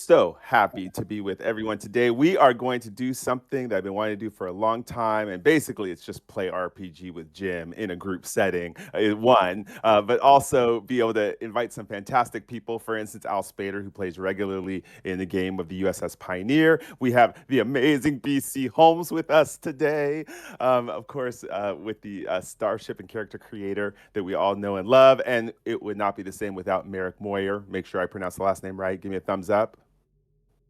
so happy to be with everyone today. We are going to do something that I've been wanting to do for a long time, and basically, it's just play RPG with Jim in a group setting. One, but also be able to invite some fantastic people. For instance, Al Spader, who plays regularly in the game of the U.S.S. Pioneer. We have the amazing BC Holmes with us today, of course, with the starship and character creator that we all know and love. And it would not be the same without Meric Moir. Make sure I pronounce the last name right. Give me a thumbs up.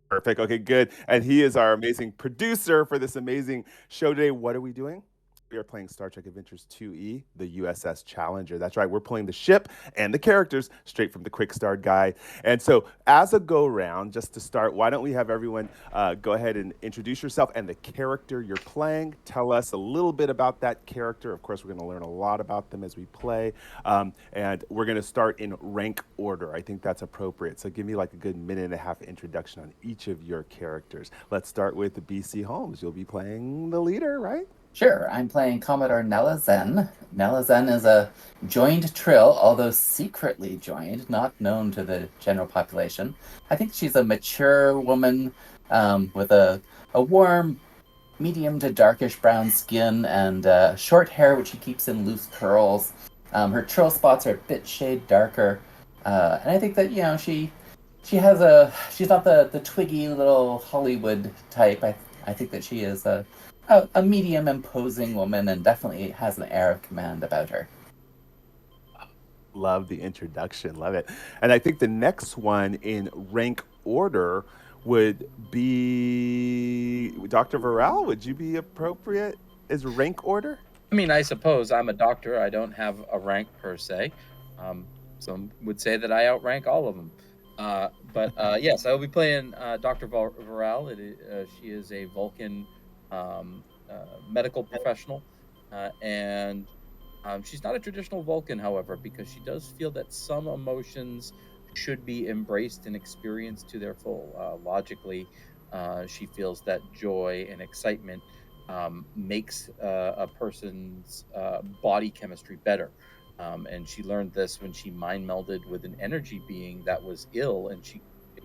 Perfect. Okay, good. And he is our amazing producer for this amazing show today. What are we doing? We are playing Star Trek Adventures 2E, the U.S.S. Challenger. That's right. We're pulling the ship and the characters straight from the Quickstart guide. And so, as a go round, just to start, why don't we have everyone go ahead and introduce yourself and the character you're playing? Tell us a little bit about that character. Of course, we're going to learn a lot about them as we play. And we're going to start in rank order. I think that's appropriate. So, give me like a good minute and a half introduction on each of your characters. Let's start with the BC Holmes. You'll be playing the leader, right? Sure, I'm playing Commodore Nella Zen. Nella Zen is a joined Trill, although secretly joined, not known to the general population. I think she's a mature woman with a warm, medium to darkish brown skin and short hair, which she keeps in loose curls. Her Trill spots are a bit shade darker, and I think that she's not the twiggy little Hollywood type. I think that she is a medium imposing woman and definitely has an air of command about her. Love the introduction. Love it. And I think the next one in rank order would be Dr. Varel. Would you be appropriate as rank order? I mean, I suppose I'm a doctor. I don't have a rank per se. Some would say that I outrank all of them. But yes, I will be playing Dr. Varel. She is a Vulcan medical professional, and she's not a traditional Vulcan, however, because she does feel that some emotions should be embraced and experienced to their full. Logically, she feels that joy and excitement makes a person's body chemistry better. And she learned this when she mind melded with an energy being that was ill and she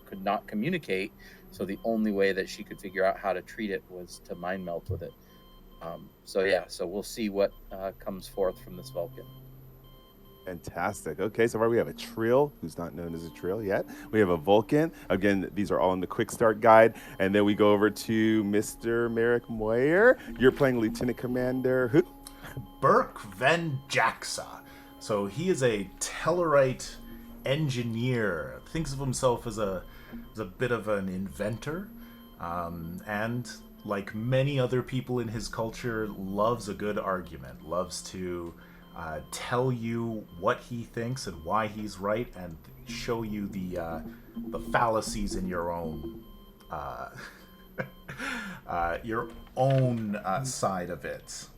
could not communicate. So the only way that she could figure out how to treat it was to mind meld with it. So we'll see what comes forth from this Vulcan. Fantastic. Okay, so far we have a Trill, who's not known as a Trill yet. We have a Vulcan. Again, these are all in the Quick Start guide. And then we go over to Mr. Meric Moir. You're playing Lieutenant Commander who? Burke Van Jaxa. So he is a Tellarite engineer. Thinks of himself as a bit of an inventor, and like many other people in his culture, loves a good argument. Loves to tell you what he thinks and why he's right, and show you the fallacies in your own side of it.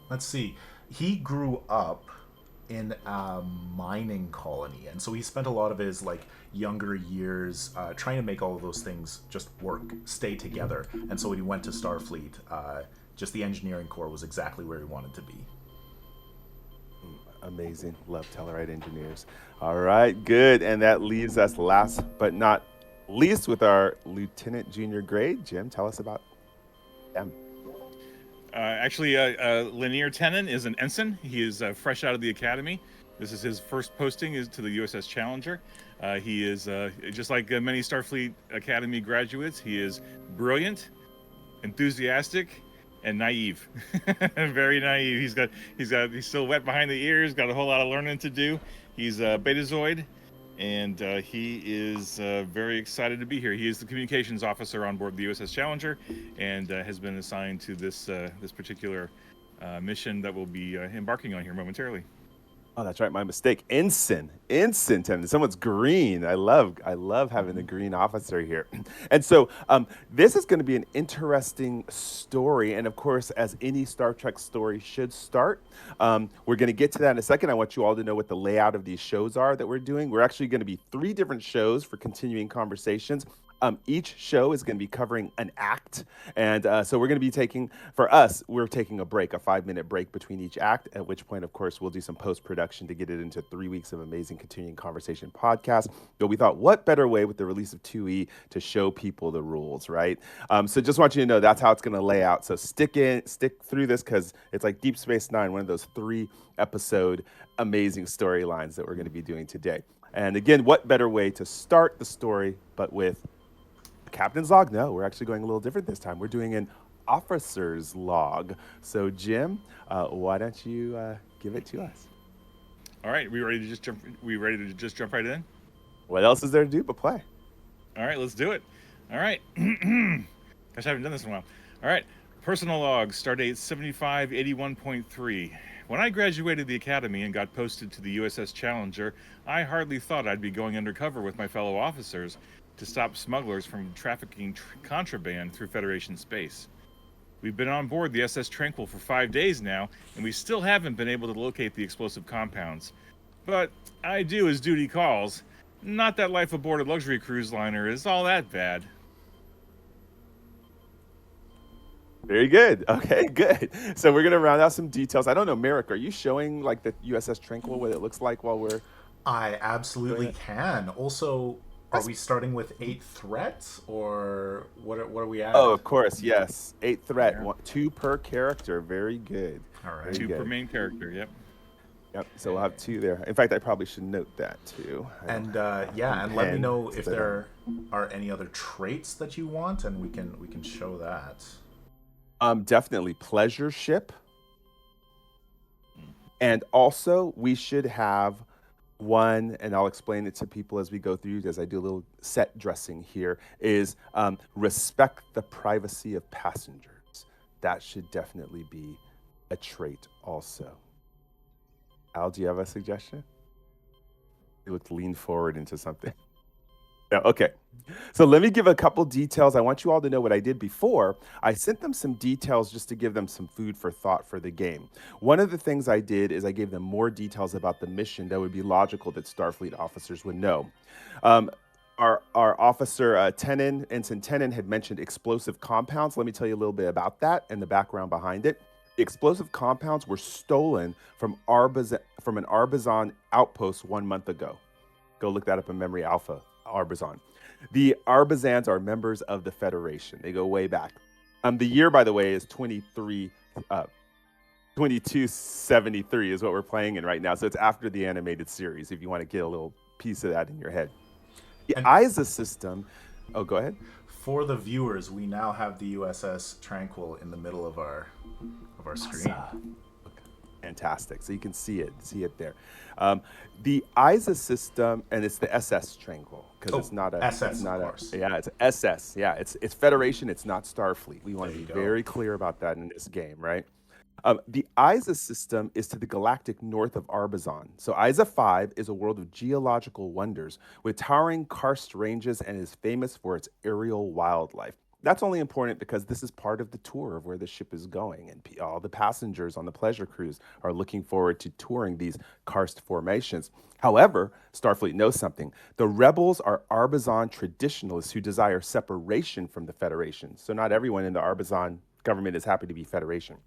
Let's see. He grew up in a mining colony, and so he spent a lot of his younger years trying to make all of those things just work, stay together. And so when he went to Starfleet, just the engineering corps was exactly where he wanted to be. Amazing. Love Tellarite engineers. All right, good. And that leaves us last but not least with our Lieutenant Junior grade. Jim, tell us about them. Lanier Tenen is an ensign. He is fresh out of the academy. This is his first posting to the U.S.S. Challenger. He is just like many Starfleet Academy graduates. He is brilliant, enthusiastic, and naive. Very naive. He's still wet behind the ears. Got a whole lot of learning to do. He's a Betazoid, and he is very excited to be here. He is the communications officer on board the U.S.S. Challenger, and has been assigned to this particular mission that we'll be embarking on here momentarily. Oh, that's right. My mistake. Ensign, and someone's green. I love having the green officer here. And so this is going to be an interesting story. And of course, as any Star Trek story should start, we're going to get to that in a second. I want you all to know what the layout of these shows are that we're doing. We're actually going to be 3 different shows for continuing conversations. Each show is going to be covering an act. And so we're going to be for us, we're taking a break, a 5-minute break between each act, at which point, of course, we'll do some post-production to get it into 3 weeks of amazing continuing conversation podcast. But we thought, what better way with the release of 2E to show people the rules, right? So just want you to know that's how it's going to lay out. So stick through this, because it's like Deep Space Nine, one of those 3-episode amazing storylines that we're going to be doing today. And again, what better way to start the story but with Captain's log? No, we're actually going a little different this time. We're doing an officer's log. So Jim, why don't you give it to us? All right, we ready to just jump right in? What else is there to do but play? All right, let's do it. All right. Gosh, I haven't done this in a while. All right, personal log, stardate 7581.3. When I graduated the academy and got posted to the U.S.S. Challenger, I hardly thought I'd be going undercover with my fellow officers to stop smugglers from trafficking contraband through Federation space. We've been on board the SS Tranquil for 5 days now, and we still haven't been able to locate the explosive compounds. But I do as duty calls. Not that life aboard a luxury cruise liner is all that bad. Very good. Okay, good. So we're going to round out some details. I don't know, Meric, are you showing like the U.S.S. Tranquil, what it looks like while we're... I absolutely can. Also, are we starting with 8 threats, or what are we at? Oh, of course, yes. 8 threat, 2 per character. Very good. All right. 2 per main character, yep. Yep, so we'll have 2 there. In fact, I probably should note that too. And and let me know if there are any other traits that you want, and we can show that. Definitely pleasure ship. And also, we should have one, and I'll explain it to people as we go through, as I do a little set dressing here, is respect the privacy of passengers. That should definitely be a trait also. Al, do you have a suggestion? You looked lean forward into something. No, okay. So let me give a couple details. I want you all to know what I did before. I sent them some details just to give them some food for thought for the game. One of the things I did is I gave them more details about the mission that would be logical that Starfleet officers would know. Our officer, Ensign Tenon, had mentioned explosive compounds. Let me tell you a little bit about that and the background behind it. The explosive compounds were stolen from an Arbizon outpost 1 month ago. Go look that up in Memory Alpha. Arbizon. The Arbizans are members of the Federation. They go way back. The year, by the way, is 2273 is what we're playing in right now. So it's after the animated series, if you want to get a little piece of that in your head. The ISA system... Oh, go ahead. For the viewers, we now have the U.S.S. Tranquil in the middle of our screen. Fantastic. So you can see it there. The ISA system, and it's the SS Tranquil, because it's not a SS, it's not of course. it's SS. Yeah, it's Federation. It's not Starfleet. We want to be very clear about that in this game, right? The ISA system is to the galactic north of Arbizon. So ISA 5 is a world of geological wonders with towering karst ranges and is famous for its aerial wildlife. That's only important because this is part of the tour of where the ship is going, and all the passengers on the pleasure cruise are looking forward to touring these karst formations. However, Starfleet knows something. The rebels are Arbizon traditionalists who desire separation from the Federation. So not everyone in the Arbizon government is happy to be Federation.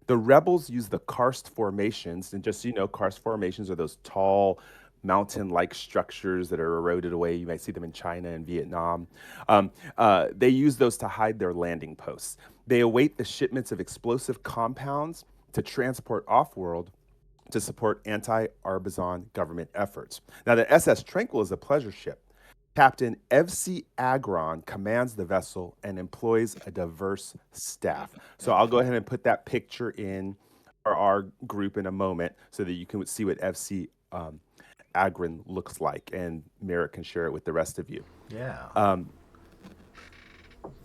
The rebels use the karst formations, and just so you know, karst formations are those tall, mountain-like structures that are eroded away. You might see them in China and Vietnam. They use those to hide their landing posts. They await the shipments of explosive compounds to transport off-world to support anti-Arbizon government efforts. Now, the SS Tranquil is a pleasure ship. Captain Evsey Agron commands the vessel and employs a diverse staff. So I'll go ahead and put that picture in for our group in a moment so that you can see what Evsey Agron looks like, and Meric can share it with the rest of you. Yeah.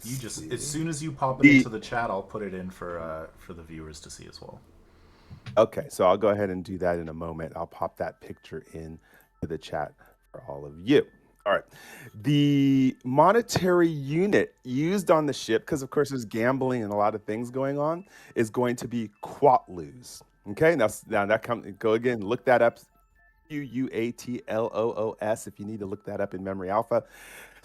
You just, as soon as you pop it into the chat, I'll put it in for the viewers to see as well. Okay, so I'll go ahead and do that in a moment. I'll pop that picture in to the chat for all of you. All right. The monetary unit used on the ship, because of course there's gambling and a lot of things going on, is going to be quatlus. Okay, now that go again, look that up. Quatloos, if you need to look that up in Memory Alpha.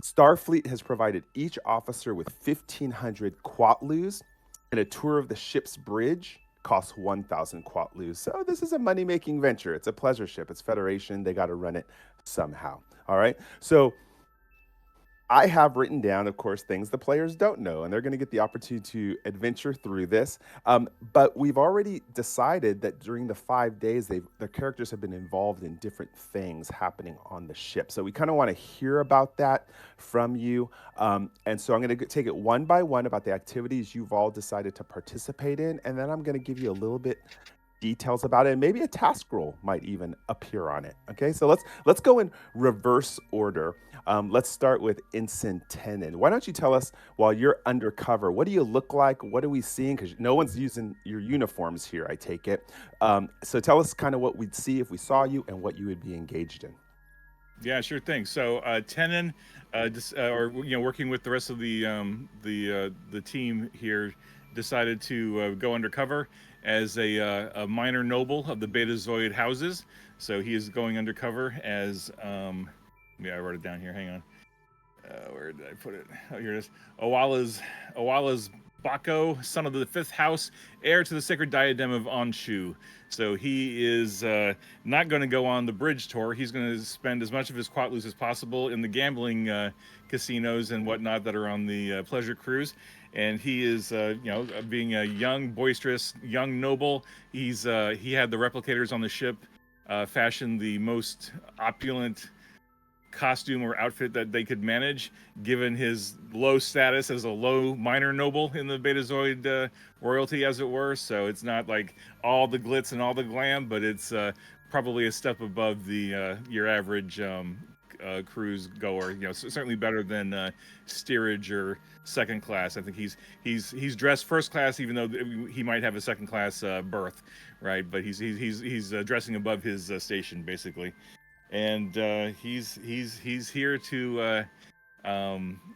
Starfleet has provided each officer with 1,500 Quatloos, and a tour of the ship's bridge costs 1,000 Quatloos. So this is a money-making venture. It's a pleasure ship. It's Federation. They got to run it somehow. All right. So I have written down, of course, things the players don't know, and they're going to get the opportunity to adventure through this. But we've already decided that during the 5 days, the characters have been involved in different things happening on the ship. So we kind of want to hear about that from you. And so I'm going to take it one by one about the activities you've all decided to participate in, and then I'm going to give you a little bit details about it, and maybe a task roll might even appear on it. Okay, so let's go in reverse order. Let's start with Ensign Tenen. Why don't you tell us, while you're undercover, what do you look like? What are we seeing? Because no one's using your uniforms here, I take it. So tell us kind of what we'd see if we saw you and what you would be engaged in. Yeah, sure thing. So Tenen, working with the rest of the team here, decided to go undercover as a minor noble of the Betazoid houses. So he is going undercover as I wrote it down here. Hang on. Where did I put it? Oh, here it is. Owala's Bako, son of the fifth house, heir to the sacred diadem of Anshu. So he is not going to go on the bridge tour. He's going to spend as much of his Quatloos as possible in the gambling casinos and whatnot that are on the pleasure cruise. And he is, being a young, boisterous, young noble. He had the replicators on the ship fashion the most opulent costume or outfit that they could manage, given his low status as a low minor noble in the Betazoid royalty, as it were. So it's not like all the glitz and all the glam, but it's probably a step above the your average cruise goer. Certainly better than steerage or second class. I think he's dressed first class, even though he might have a second class berth, right? But he's dressing above his station, basically. And he's here to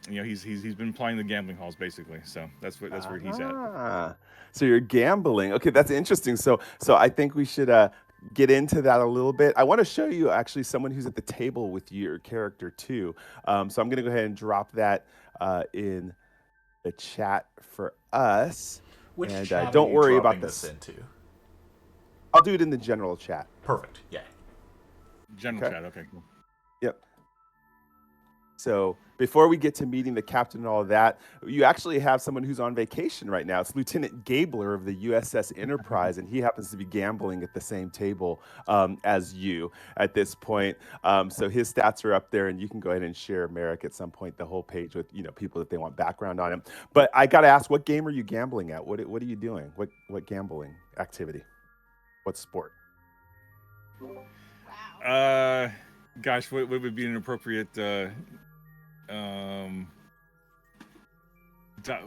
he's been playing the gambling halls, basically. So that's where he's at. So you're gambling. Okay, that's interesting. So I think we should get into that a little bit. I want to show you actually someone who's at the table with your character too. So I'm going to go ahead and drop that in the chat for us. Which and chat don't are you worry about dropping this. into? I'll do it in the general chat. Perfect. Yeah. General chat. Okay, cool. Yep. So before we get to meeting the captain and all of that, you actually have someone who's on vacation right now. It's Lieutenant Gabler of the U.S.S. Enterprise, and he happens to be gambling at the same table as you at this point. So his stats are up there, and you can go ahead and share Meric at some point the whole page with people that they want background on him. But I got to ask, what game are you gambling at? What are you doing? What gambling activity? What sport? Gosh, what would be an appropriate?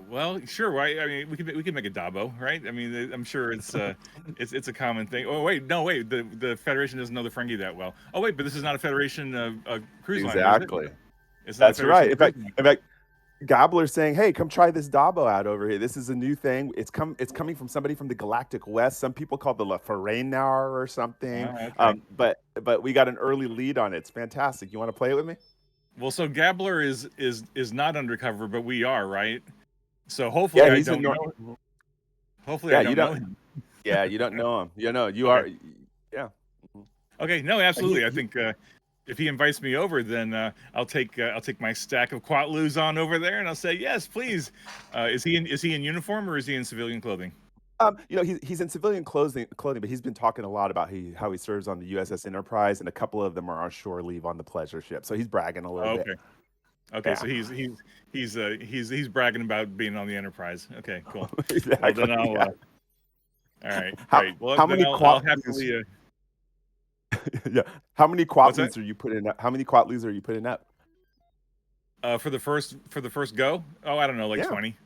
Well, sure. Right? I mean, we could make a Dabo, right? I mean, I'm sure it's a common thing. Oh wait, no wait. The Federation doesn't know the Ferengi that well. Oh wait, but this is not a Federation cruise line. Exactly. Is it? It's not. That's right. In fact, Gobbler's saying, "Hey, come try this Dabo out over here. This is a new thing. It's coming from somebody from the Galactic West. Some people call it the La Ferenar or something. Okay. But we got an early lead on it. It's fantastic. You want to play it with me?" Well, so Gabler is not undercover, but we are, right? So hopefully I don't know. Hopefully I don't know him. Yeah, you don't know him. You are. Yeah. Okay. No, absolutely. I think if he invites me over, then I'll take my stack of Quatloos on over there, and I'll say yes, please. Is he in uniform or is he in civilian clothing? He's in civilian clothing, but he's been talking a lot about how he serves on the U.S.S. Enterprise, and a couple of them are on shore leave on the pleasure ship. So he's bragging a little bit. Okay, yeah. So he's bragging about being on the Enterprise. Okay, cool. Exactly. Well, then I'll. All right. Great. Well, how many I'll happily. Yeah. How many Quatloos are you putting up? How many Quatloos are you putting up? For the first go? Oh, I don't know, 20.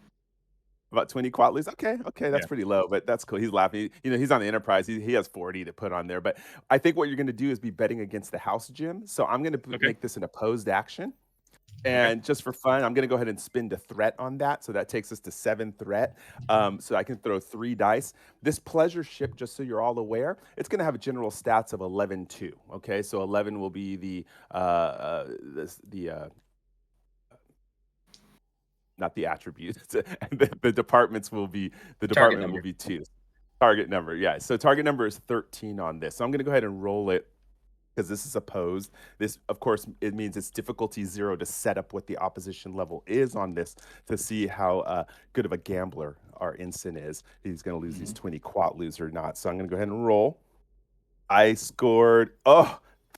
About 20 Quatloos. Okay, that's pretty low, but that's cool. He's laughing. He's on the Enterprise. He has 40 to put on there. But I think what you're going to do is be betting against the house, Jim. So I'm going to make this an opposed action. And just for fun, I'm going to go ahead and spin the threat on that. So that takes us to 7 threat. So I can throw 3 dice. This pleasure ship, just so you're all aware, it's going to have a general stats of 11-2. Okay, so 11 will be the not the attributes. The departments will be the Target department will number. be 2. Target number, yeah. So target number is 13 on this. So I'm going to go ahead and roll it because this is opposed. This, of course, it means it's difficulty 0 to set up what the opposition level is on this to see how good of a gambler our ensign is. He's going to lose these 20 quatlus or not. So I'm going to go ahead and roll. I scored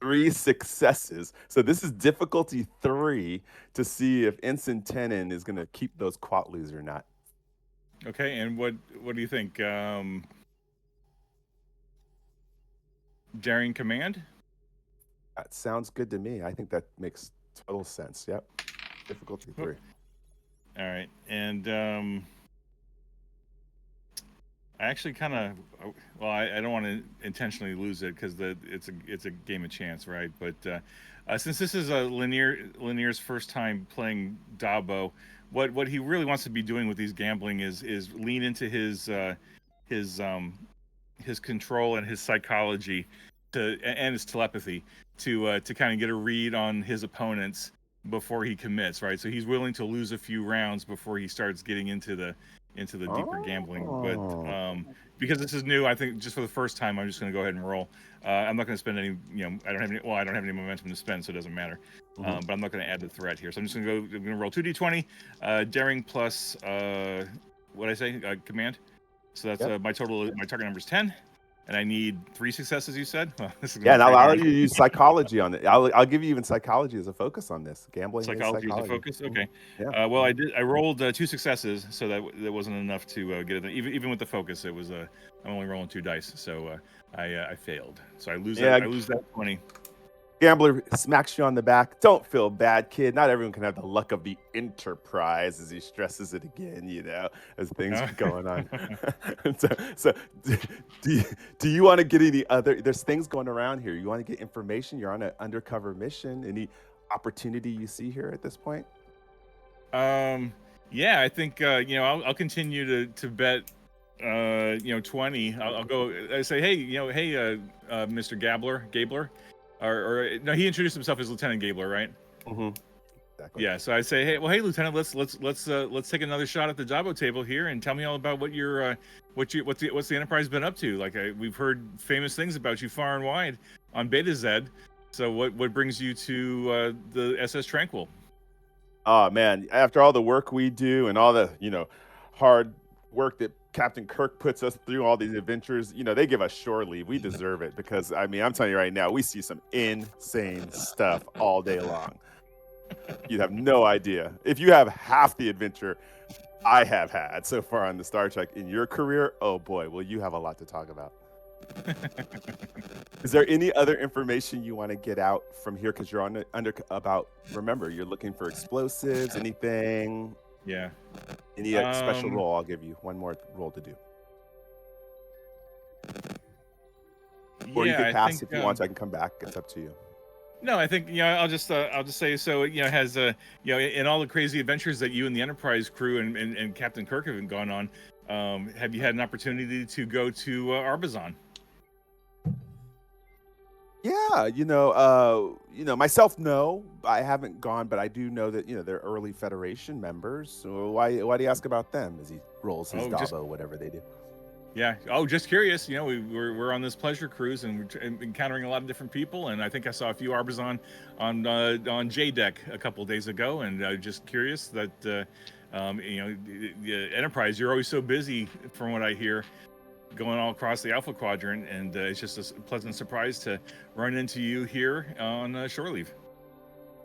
3 successes. So this is difficulty 3 to see if Ensign Tenon is going to keep those quatlus or not. Okay, and what do you think? Daring command? That sounds good to me. I think that makes total sense. Yep. Difficulty 3. All right, and I actually kind of, well, I don't want to intentionally lose it because it's a game of chance, right? But since this is Lanier's first time playing Dabo, what he really wants to be doing with these gambling is lean into his control and his psychology and his telepathy to kind of get a read on his opponents before he commits, right? So he's willing to lose a few rounds before he starts getting into the deeper gambling. But because this is new, I think just for the first time, I'm just going to go ahead and roll. I'm not going to spend any, I don't have any momentum to spend, so it doesn't matter. But I'm not going to add the threat here. So I'm just going to roll 2d20, daring plus, what did I say? Command. So that's my target number is 10. And I need 3 successes, you said? Well, this is Yeah, and I'll allow you to use psychology on it. I'll give you even psychology as a focus on this. Gambling psychology is as a focus? Okay. Yeah. Well, I rolled 2 successes, so that wasn't enough to get it. Even with the focus, it was I'm only rolling 2 dice, so I failed. So I lose that 20. Gambler smacks you on the back. Don't feel bad, kid. Not everyone can have the luck of the Enterprise, as he stresses it again, as things are going on. so do you want to get any other, there's things going around here. You want to get information? You're on an undercover mission. Any opportunity you see here at this point? Yeah, I think, I'll continue to bet, 20. I'll go, I say, hey, Mr. Gabler. Or no, he introduced himself as Lieutenant Gabler, right? Mm-hmm. Exactly. Yeah. So I say, hey, Lieutenant, let's take another shot at the Dabo table here and tell me all about what's the Enterprise been up to. Like we've heard famous things about you far and wide on Beta Z. So what brings you to the SS Tranquil? Oh man, after all the work we do and all the hard work that Captain Kirk puts us through, all these adventures, they give us shore leave. We deserve it because I'm telling you right now, we see some insane stuff all day long. You'd have no idea. If you have half the adventure I have had so far on the Star Trek in your career, oh boy, will you have a lot to talk about. Is there any other information you want to get out from here? Because you're remember, you're looking for explosives, anything? Yeah. Any special roll? I'll give you one more roll to do. Or you can pass if you want. I can come back. It's up to you. No, I think I'll just say so. Has in all the crazy adventures that you and the Enterprise crew and Captain Kirk have gone on, have you had an opportunity to go to Arbizon? Yeah, myself, no, I haven't gone, but I do know that they're early Federation members. So why do you ask about them? As he rolls his Dabo, whatever they do. Yeah. Oh, just curious. We're on this pleasure cruise and we're encountering a lot of different people, and I think I saw a few Arbizon on J deck a couple of days ago, and just curious that the Enterprise, you're always so busy, from what I hear, going all across the Alpha Quadrant, and it's just a pleasant surprise to run into you here on shore leave.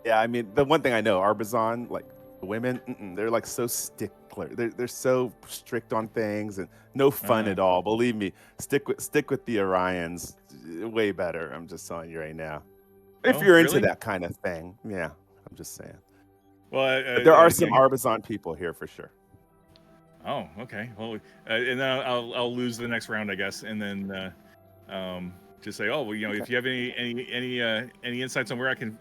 Yeah, the one thing I know, Arbizon, like the women, they're like so stickler. They're so strict on things and no fun at all. Believe me, stick with the Orions, way better. I'm just telling you right now. If you're into that kind of thing, yeah, I'm just saying. Well, there are some Arbizon people here for sure. Oh, okay. Well, and then I'll lose the next round, I guess, and then just say, oh, well, Okay. if you have any insights on where I can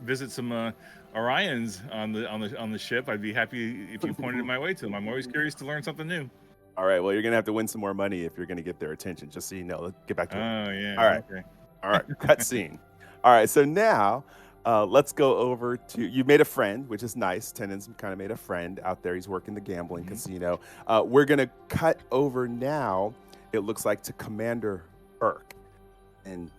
visit some Orions on the ship, I'd be happy if you pointed my way to them. I'm always curious to learn something new. All right. Well, you're gonna have to win some more money if you're gonna get their attention. Just so you know. Let's get back to it. Oh yeah. All right. Okay. All right. Cutscene. All right. So now, let's go over to you. Made a friend, which is nice. Tennant's kind of made a friend out there. He's working the gambling casino. We're gonna cut over now. It looks like to Commander Irk and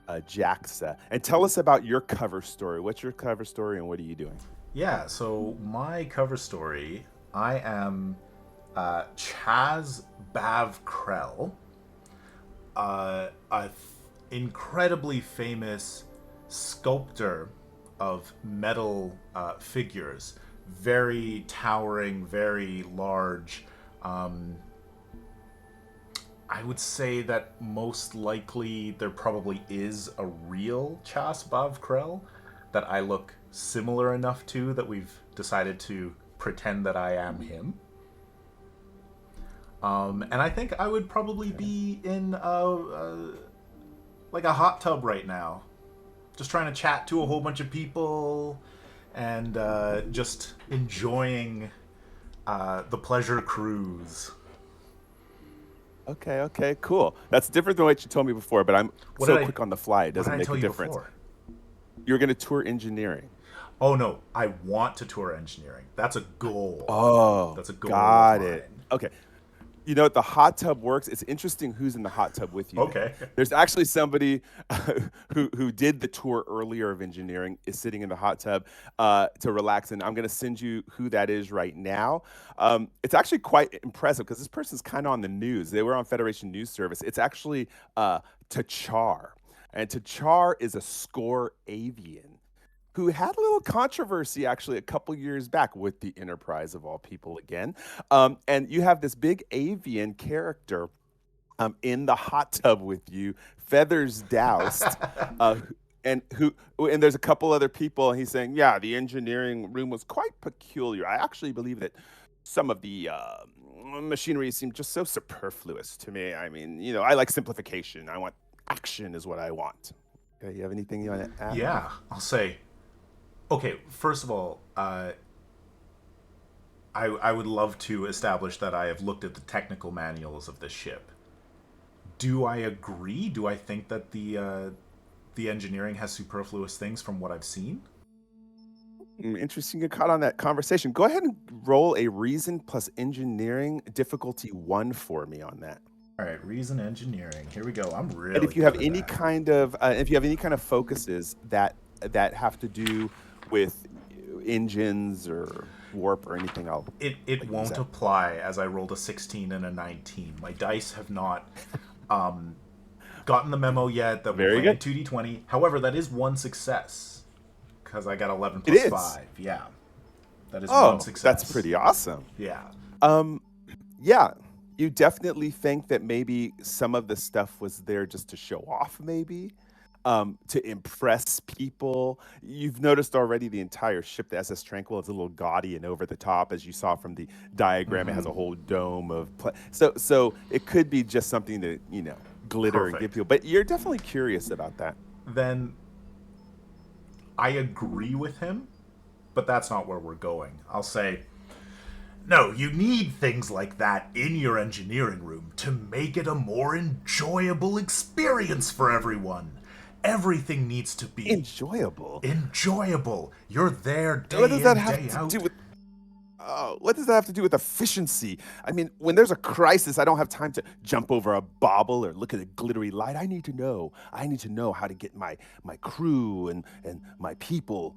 JAXA. And tell us about your cover story. What's your cover story, and what are you doing? Yeah, so my cover story, I am Chaz Bav Krell, incredibly famous sculptor of metal figures, very towering, very large. I would say that most likely there probably is a real Chaz Bav Krell that I look similar enough to that we've decided to pretend that I am him. And I think I would probably be in like a hot tub right now, just trying to chat to a whole bunch of people and just enjoying the pleasure cruise. Okay, cool. That's different than what you told me before, but I'm so quick on the fly, it doesn't make a difference. You're going to tour engineering. Oh, no. I want to tour engineering. That's a goal. Oh, that's a goal. Got it. Okay. You know, the hot tub works. It's interesting who's in the hot tub with you. Okay. There's actually somebody who did the tour earlier of engineering is sitting in the hot tub to relax, and I'm going to send you who that is right now. It's actually quite impressive because this person's kind of on the news. They were on Federation News Service. It's actually Tachar, and Tachar is a score avian who had a little controversy actually a couple years back with the Enterprise of all people again. And you have this big avian character in the hot tub with you, feathers doused, and there's a couple other people, and he's saying, yeah, the engineering room was quite peculiar. I actually believe that some of the machinery seemed just so superfluous to me. I mean, you know, I like simplification. I want action is what I want. Okay, you have anything you want to add? Yeah, I'll say, okay, first of all, I would love to establish that I have looked at the technical manuals of this ship. Do I agree? Do I think that the engineering has superfluous things from what I've seen? Interesting you caught on that conversation. Go ahead and roll a reason plus engineering difficulty 1 for me on that. All right, reason engineering. Here we go. I'm really. And if you have any kind of focuses that have to do with engines or warp or anything else, it won't apply, as I rolled a 16 and a 19. My dice have not gotten the memo yet that we're playing 2d20. However, that is one success because I got 11 plus 5. Yeah, that is one success. That's pretty awesome. Yeah. Yeah. You definitely think that maybe some of the stuff was there just to show off, maybe, to impress people. You've noticed already the entire ship, the SS Tranquil, is a little gaudy and over the top, as you saw from the diagram. Mm-hmm. It has a whole dome of so it could be just something to, you know, glitter and give people. But you're definitely curious about that. Then I agree with him, but that's not where we're going. I'll say, no, you need things like that in your engineering room to make it a more enjoyable experience for everyone. Everything needs to be enjoyable. You're there day in, day out. What does that have to do with efficiency? I mean, when there's a crisis, I don't have time to jump over a bauble or look at a glittery light. I need to know how to get my crew and my people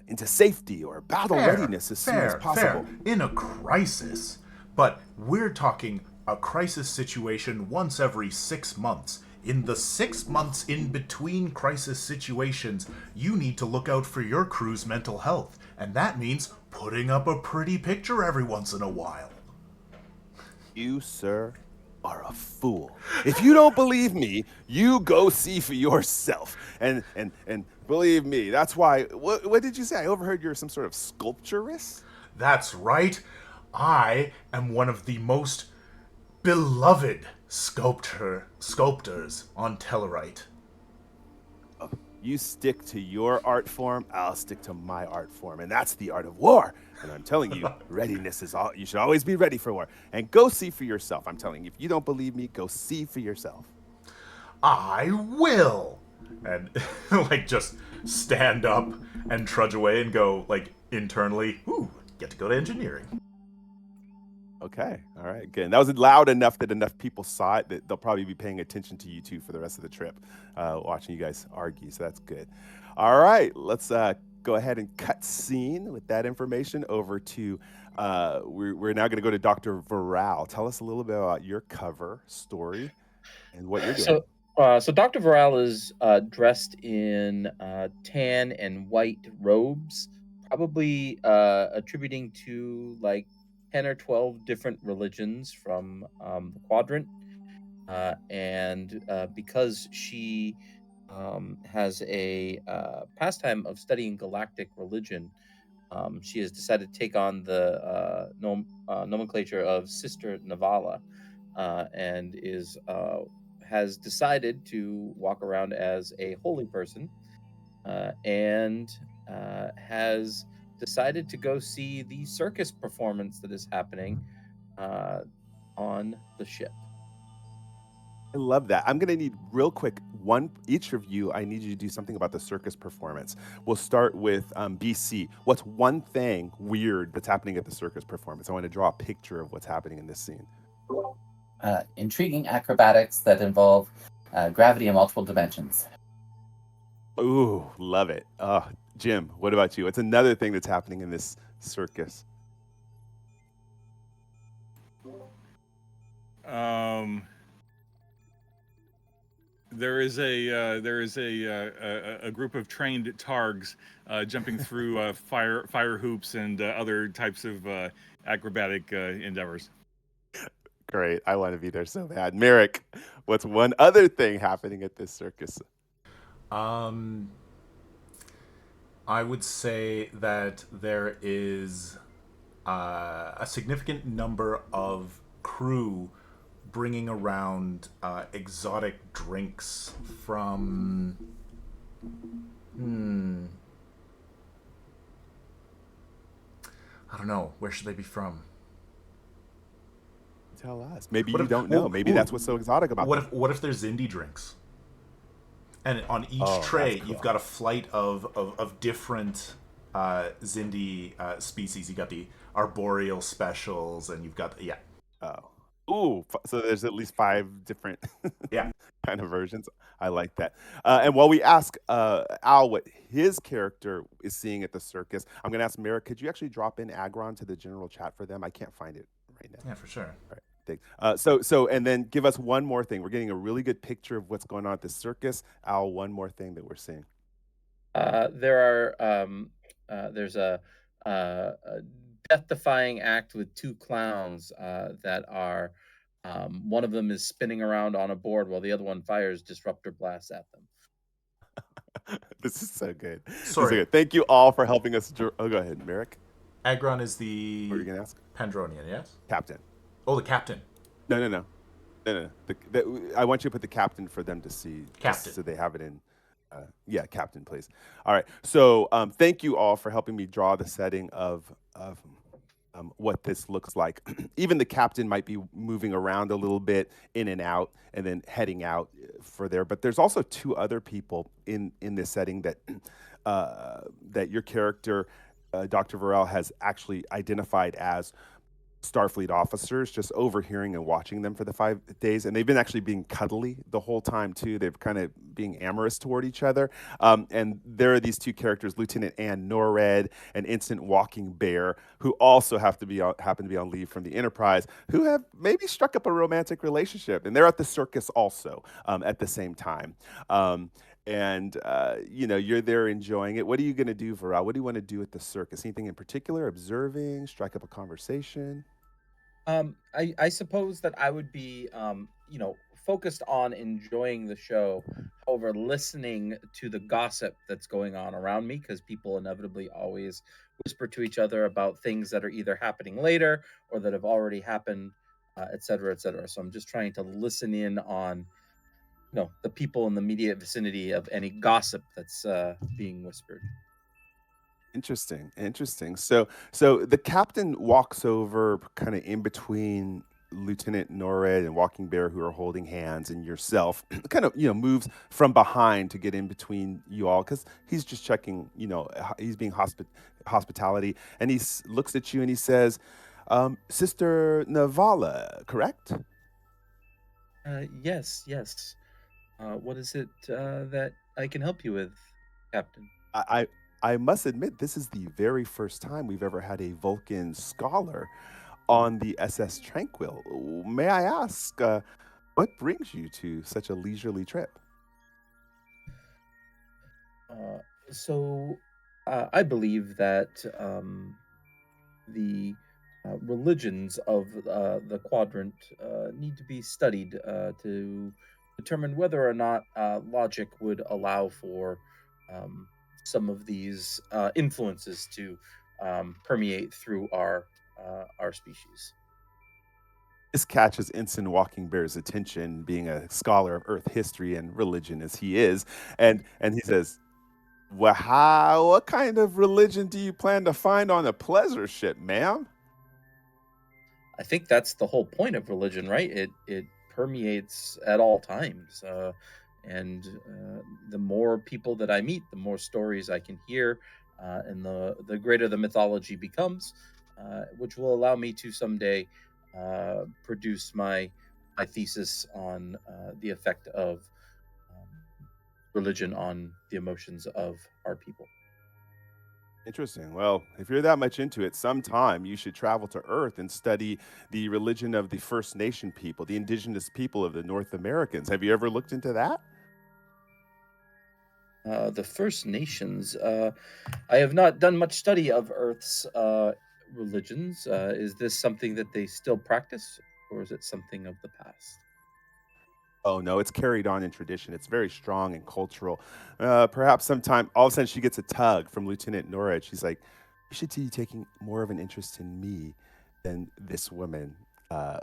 into safety or battle readiness as soon as possible. In a crisis, but we're talking a crisis situation once every 6 months. In the 6 months in between crisis situations, you need to look out for your crew's mental health, and that means putting up a pretty picture every once in a while. You, sir, are a fool. If you don't believe me, you go see for yourself. And believe me, that's why. What did you say? I overheard you're some sort of sculpturist? That's right. I am one of the most beloved sculptors on Tellarite. You stick to your art form, I'll stick to my art form, and that's the art of war. And I'm telling you, readiness is all. You should always be ready for war. And go see for yourself. I'm telling you, if you don't believe me, go see for yourself. I will! And, like, just stand up and trudge away and go, like, internally, ooh, get to go to engineering. Okay, all right, good. And that was loud enough that enough people saw it that they'll probably be paying attention to you two for the rest of the trip, watching you guys argue. So that's good. All right, let's go ahead and cut scene with that information over to. We're now going to go to Dr. Varal. Tell us a little bit about your cover story and what you're doing. So Dr. Varal is dressed in tan and white robes, probably attributing to like 10 or 12 different religions from the quadrant. And because she has a pastime of studying galactic religion, she has decided to take on the nomenclature of Sister Navala, and has decided to walk around as a holy person, and has decided to go see the circus performance that is happening on the ship. I love that. I'm going to need real quick each of you. I need you to do something about the circus performance. We'll start with BC. What's one thing weird that's happening at the circus performance? I want to draw a picture of what's happening in this scene. Intriguing acrobatics that involve gravity in multiple dimensions. Ooh, love it. Jim, what about you? What's another thing that's happening in this circus? There is a group of trained targs jumping through fire hoops and other types of acrobatic endeavors. Great. I want to be there so bad. Meric, what's one other thing happening at this circus? I would say that there is a significant number of crew bringing around exotic drinks from. I don't know. Where should they be from? Tell us. Maybe you don't know. Maybe that's what's so exotic about them. What if there's Zindi drinks? And on each tray, cool. you've got a flight of different Zindi species. You got the arboreal specials, and you've got Ooh, so there's at least 5 different kind of versions. I like that. And while we ask Al what his character is seeing at the circus, I'm going to ask Meric, could you actually drop in Agron to the general chat for them? I can't find it right now. Yeah, for sure. All right. So and then give us one more thing. We're getting a really good picture of what's going on at the circus. Al, one more thing that we're seeing. There's a death-defying act with 2 clowns that are. One of them is spinning around on a board while the other one fires disruptor blasts at them. This is so good. Sorry. Thank you all for helping us. Go ahead, Meric. Agron is the. What are you going to ask? Pandronian, yes? Captain. Oh, the captain. No. I want you to put the captain for them to see. Captain. So they have it in. Captain, please. All right. So thank you all for helping me draw the setting of what this looks like. Even the captain might be moving around a little bit, in and out, and then heading out for there. But there's also 2 other people in this setting that your character, Dr. Varel, has actually identified as Starfleet officers, just overhearing and watching them for the 5 days. And they've been actually being cuddly the whole time, too. They've kind of being amorous toward each other. And there are these 2 characters, Lieutenant Ann Norred and Instant Walking Bear, who also happen to be on leave from the Enterprise, who have maybe struck up a romantic relationship. And they're at the circus also at the same time. And you're there enjoying it. What are you going to do, Varel? What do you want to do at the circus? Anything in particular? Observing? Strike up a conversation? I suppose that I would be, focused on enjoying the show. However, listening to the gossip that's going on around me, because people inevitably always whisper to each other about things that are either happening later or that have already happened et cetera, et cetera. So I'm just trying to listen in on the people in the immediate vicinity of any gossip that's being whispered. Interesting. So the captain walks over kind of in between Lieutenant Norred and Walking Bear, who are holding hands, and yourself, kind of, moves from behind to get in between you all because he's just checking, he's being hospitality, and looks at you and he says, Sister Navala, correct? Yes, yes. What is it that I can help you with, Captain? I, I must admit, this is the very first time we've ever had a Vulcan scholar on the SS Tranquil. May I ask, what brings you to such a leisurely trip? Uh, so I believe that the religions of the quadrant need to be studied to determine whether or not logic would allow for um, some of these influences to permeate through our species. This catches Ensign Walking Bear's attention, being a scholar of Earth history and religion as he is, and he says, "Well, what kind of religion do you plan to find on a pleasure ship, ma'am?" I think that's the whole point of religion, right? It permeates at all times, and the more people that I meet, the more stories I can hear, and the greater the mythology becomes, which will allow me to someday produce my thesis on the effect of um, religion on the emotions of our people. Interesting. Well, if you're that much into it, sometime you should travel to Earth and study the religion of the First Nation people, the indigenous people of the North Americans. Have you ever looked into that? The First Nations. I have not done much study of Earth's religions. Is this something that they still practice, or is it something of the past? Oh no, it's carried on in tradition. It's very strong and cultural. Perhaps sometime, all of a sudden, she gets a tug from Lieutenant Norwich. She's like, "You should see you taking more of an interest in me than this woman, uh,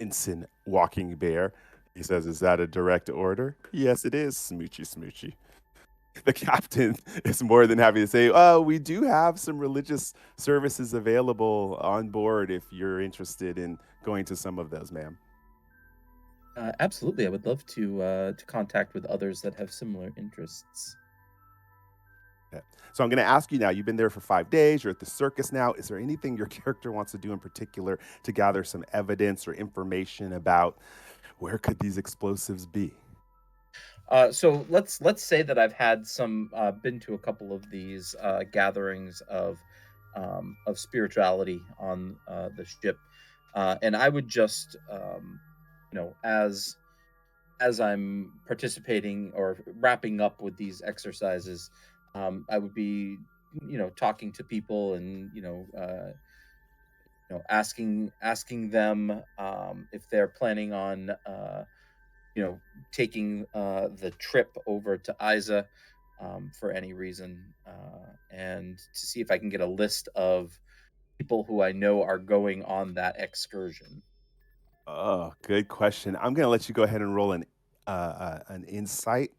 Ensign Walking Bear." He says, "Is that a direct order?" "Yes, it is, smoochy smoochy." The captain is more than happy to say, "Oh, we do have some religious services available on board if you're interested in going to some of those, ma'am." Absolutely, I would love to contact with others that have similar interests. Yeah. So I'm going to ask you now. You've been there for 5 days. You're at the circus now. Is there anything your character wants to do in particular to gather some evidence or information about where could these explosives be? So let's say that I've had some been to a couple of these gatherings of spirituality on the ship, and I would just as I'm participating or wrapping up with these exercises, I would be talking to people and asking them if they're planning on you know, taking the trip over to Isa for any reason, and to see if I can get a list of people who I know are going on that excursion. Oh, good question. I'm going to let you go ahead and roll an insight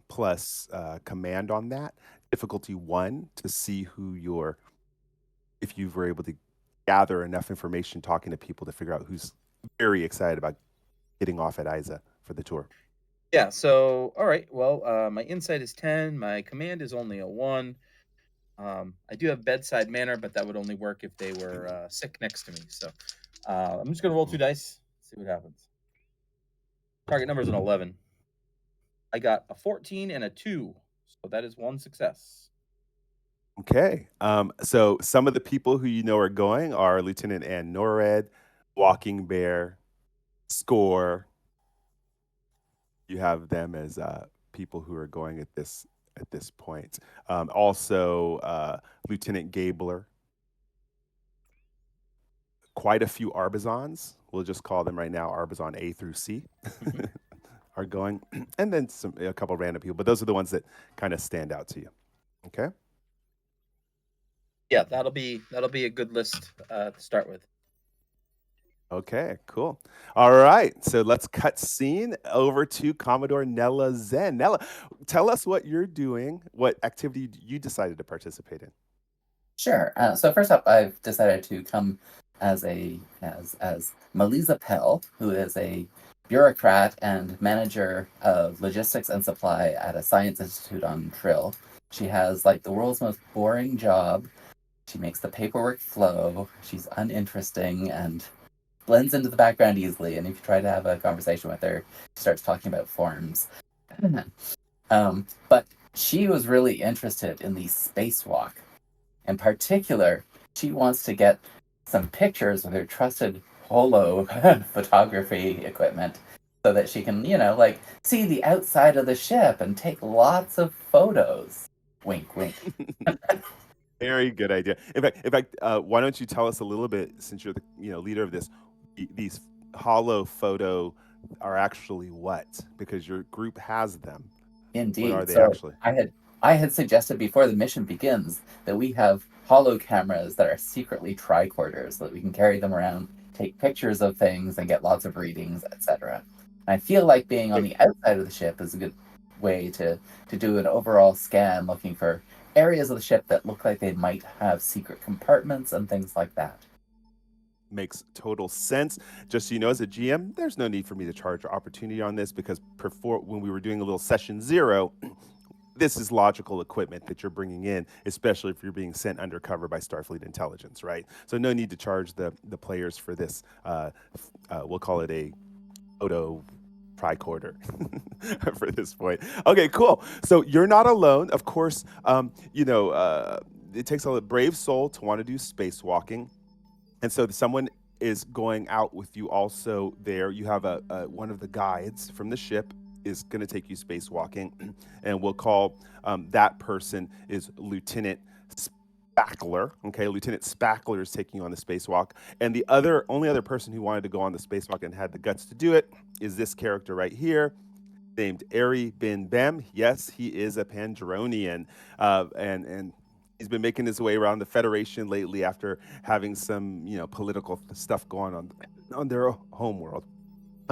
plus command on that. Difficulty one to see if you were able to gather enough information talking to people to figure out who's very excited about getting off at Isa for the tour. Yeah. So, all right. Well, my insight is 10. My command is only a 1. I do have bedside manner, but that would only work if they were sick next to me. So, I'm just gonna roll 2 dice, see what happens. Target number is an 11. I got a 14 and a 2, so that is one success. Okay. So some of the people who you know are going are Lieutenant Ann Norred, Walking Bear, Score. You have them as people who are going at this point. Also, Lieutenant Gabler, quite a few Arbizons. We'll just call them right now Arbizon A through C are going, and then a couple random people. But those are the ones that kind of stand out to you. Okay. Yeah, that'll be a good list to start with. Okay, cool. All right, so let's cut scene over to Commodore Nella Zen. Nella, tell us what you're doing, what activity you decided to participate in. Sure. So first up, I've decided to come as Melisa Pell, who is a bureaucrat and manager of logistics and supply at a science institute on Trill. She has like the world's most boring job. She makes the paperwork flow. She's uninteresting and blends into the background easily. And if you try to have a conversation with her, she starts talking about forms. But she was really interested in the spacewalk. In particular, she wants to get some pictures with her trusted holo photography equipment so that she can, like see the outside of the ship and take lots of photos. Wink, wink. Very good idea. In fact, why don't you tell us a little bit, since you're the leader of this, these hollow photo are actually what? Because your group has them. Indeed. What are they So actually? I had suggested before the mission begins that we have holo cameras that are secretly tricorders so that we can carry them around, take pictures of things, and get lots of readings, etc. I feel like being on the outside of the ship is a good way to do an overall scan, looking for areas of the ship that look like they might have secret compartments and things like that. Makes total sense. Just so you know, as a GM, there's no need for me to charge opportunity on this because when we were doing a little session 0, this is logical equipment that you're bringing in, especially if you're being sent undercover by Starfleet intelligence, right? So no need to charge the players for this. We'll call it a photo tricorder for this point. Okay, cool. So you're not alone. Of course, it takes a brave soul to want to do spacewalking. And so someone is going out with you also there. You have one of the guides from the ship is going to take you spacewalking, and we'll call that person is Lieutenant Spackler. Okay, Lieutenant Spackler is taking you on the spacewalk, and the only other person who wanted to go on the spacewalk and had the guts to do it is this character right here, named Ari Ben Bem. Yes, he is a Pandronian, and he's been making his way around the Federation lately after having some, political stuff going on their home world.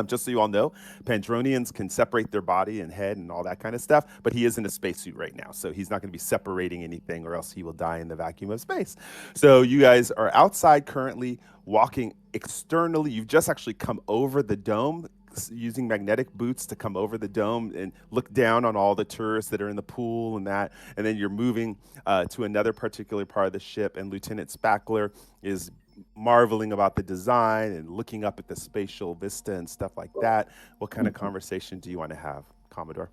Just so you all know, Pandronians can separate their body and head and all that kind of stuff, but he is in a spacesuit right now, so he's not going to be separating anything, or else he will die in the vacuum of space. So you guys are outside currently, walking externally. You've just actually come over the dome, using magnetic boots to come over the dome and look down on all the tourists that are in the pool and that. And then you're moving to another particular part of the ship, and Lieutenant Spackler is marveling about the design and looking up at the spatial vista and stuff like that. What kind of conversation do you want to have, Commodore?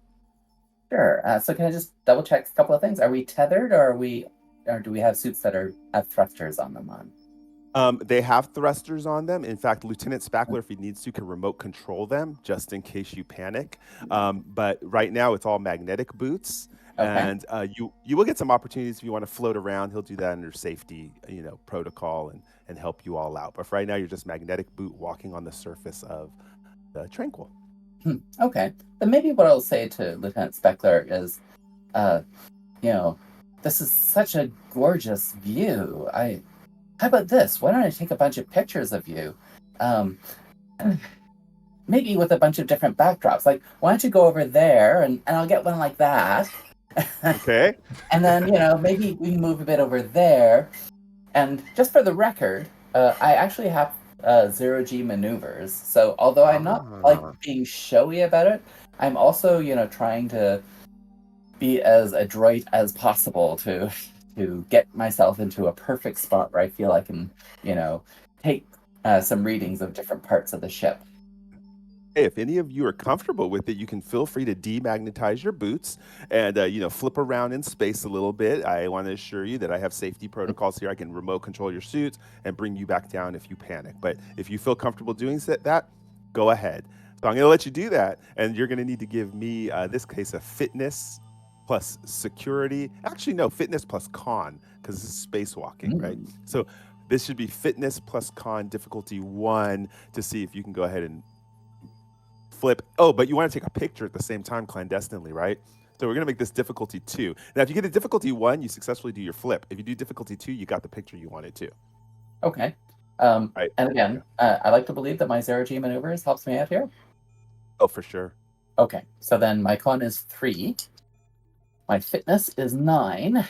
Sure. So can I just double check a couple of things? Are we tethered, or do we have suits that have thrusters on them on? They have thrusters on them. In fact, Lieutenant Spackler, if he needs to, can remote control them just in case you panic. But right now, it's all magnetic boots. Okay. And you will get some opportunities if you want to float around. He'll do that under safety, protocol and help you all out. But for right now, you're just magnetic boot walking on the surface of the Tranquil. Okay. Then maybe what I'll say to Lieutenant Spackler is, this is such a gorgeous view. How about this? Why don't I take a bunch of pictures of you? Maybe with a bunch of different backdrops. Like, why don't you go over there and I'll get one like that. Okay. And then, maybe we can move a bit over there. And just for the record, I actually have 0G maneuvers. So although I'm not like being showy about it, I'm also, trying to be as adroit as possible to get myself into a perfect spot where I feel I can, take some readings of different parts of the ship. Hey, if any of you are comfortable with it, you can feel free to demagnetize your boots and, flip around in space a little bit. I want to assure you that I have safety protocols here. I can remote control your suits and bring you back down if you panic. But if you feel comfortable doing that, go ahead. So I'm going to let you do that. And you're going to need to give me, this case, a fitness plus security. Actually, no, fitness plus con, because this is spacewalking, right? So this should be fitness plus con difficulty 1 to see if you can go ahead and flip. Oh, but you want to take a picture at the same time clandestinely, right? So we're going to make this difficulty 2. Now, if you get a difficulty 1, you successfully do your flip. If you do difficulty 2, you got the picture you wanted to. Okay. Right. And again, I like to believe that my zero-G maneuvers helps me out here. Oh, for sure. Okay, so then my con is 3. My fitness is 9.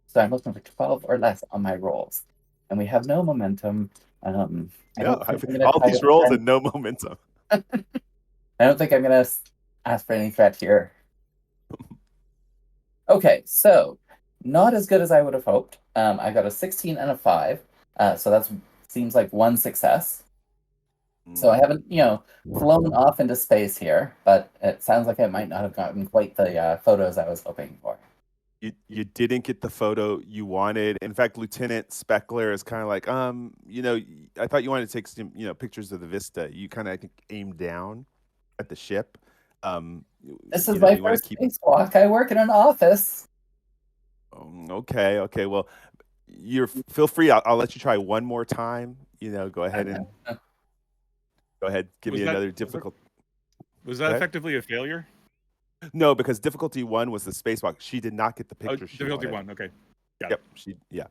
So I'm looking for 12 or less on my rolls. And we have no momentum. I Yeah, don't think I'm gonna all try these to rolls and no momentum. I don't think I'm gonna ask for any threat here. Okay, so not as good as I would have hoped. I got a 16 and a 5. So that seems like one success. So I haven't, flown off into space here, but it sounds like I might not have gotten quite the photos I was hoping for. You didn't get the photo you wanted. In fact, Lieutenant Speckler is kind of like, I thought you wanted to take some, pictures of the vista. You kind of, I think, aimed down at the ship. This is my first spacewalk. I work in an office. Okay. Well, feel free. I'll let you try one more time. Go ahead. Give me another difficult. Was that effectively a failure? No, because difficulty 1 was the spacewalk. She did not get the pictures. Difficulty 1. Okay. Yep.